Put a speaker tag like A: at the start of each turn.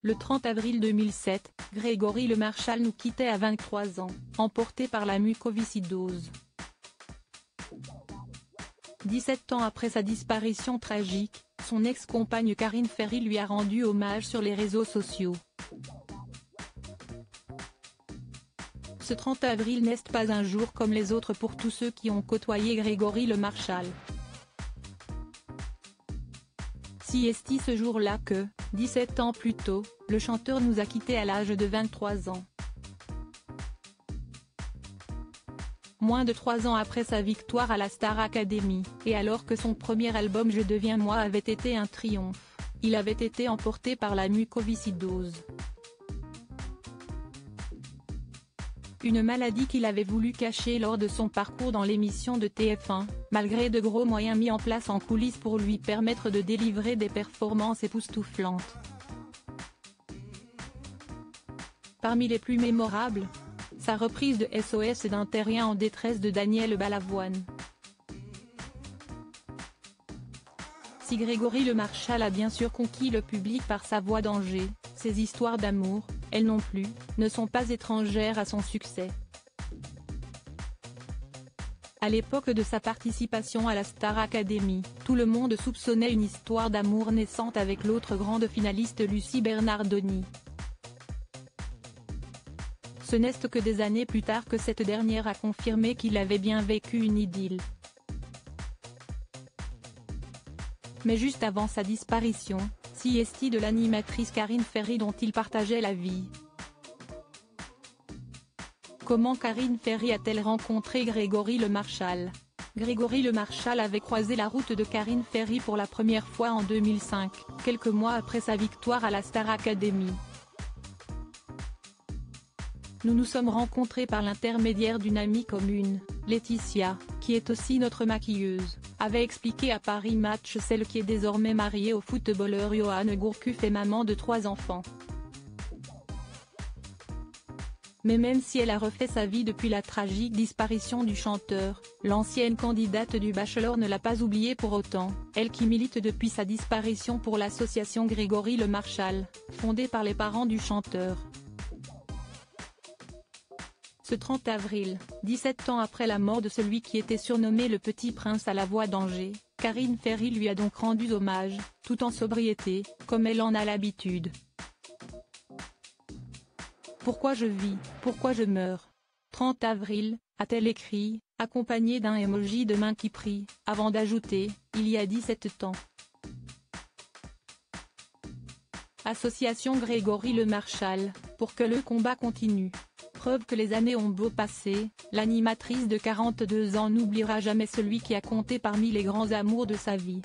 A: Le 30 avril 2007, Grégory Le Marchal nous quittait à 23 ans, emporté par la mucoviscidose. 17 ans après sa disparition tragique, son ex-compagne Karine Ferry lui a rendu hommage sur les réseaux sociaux. Ce 30 avril n'est pas un jour comme les autres pour tous ceux qui ont côtoyé Grégory Le Marchal. Si est-il ce jour-là que, 17 ans plus tôt, le chanteur nous a quittés à l'âge de 23 ans. Moins de 3 ans après sa victoire à la Star Academy, et alors que son premier album Je deviens moi avait été un triomphe, il avait été emporté par la mucoviscidose. Une maladie qu'il avait voulu cacher lors de son parcours dans l'émission de TF1, malgré de gros moyens mis en place en coulisses pour lui permettre de délivrer des performances époustouflantes. Parmi les plus mémorables, sa reprise de SOS d'un terrien en détresse de Daniel Balavoine. Si Grégory Le Marchal a bien sûr conquis le public par sa voix d'Angers, ses histoires d'amour, elles non plus, ne sont pas étrangères à son succès. À l'époque de sa participation à la Star Academy, tout le monde soupçonnait une histoire d'amour naissante avec l'autre grande finaliste Lucie Bernardoni. Ce n'est que des années plus tard que cette dernière a confirmé qu'il avait bien vécu une idylle. Mais juste avant sa disparition, si est-il de l'animatrice Karine Ferry dont il partageait la vie. Comment Karine Ferry a-t-elle rencontré Grégory Le Marchal? Grégory Le Marchal avait croisé la route de Karine Ferry pour la première fois en 2005, quelques mois après sa victoire à la Star Academy. Nous nous sommes rencontrés par l'intermédiaire d'une amie commune, Laetitia, qui est aussi notre maquilleuse, avait expliqué à Paris Match celle qui est désormais mariée au footballeur Johan Gourcuff et maman de 3 enfants. Mais même si elle a refait sa vie depuis la tragique disparition du chanteur, l'ancienne candidate du Bachelor ne l'a pas oublié pour autant, elle qui milite depuis sa disparition pour l'association Grégory Le Marchal, fondée par les parents du chanteur. Ce 30 avril, 17 ans après la mort de celui qui était surnommé le Petit Prince à la voix d'Angers, Karine Ferry lui a donc rendu hommage, tout en sobriété, comme elle en a l'habitude. Pourquoi je vis, pourquoi je meurs? 30 avril, a-t-elle écrit, accompagnée d'un emoji de main qui prie, avant d'ajouter, il y a 17 ans. Association Grégory Le Marchal, pour que le combat continue. Preuve que les années ont beau passer, l'animatrice de 42 ans n'oubliera jamais celui qui a compté parmi les grands amours de sa vie.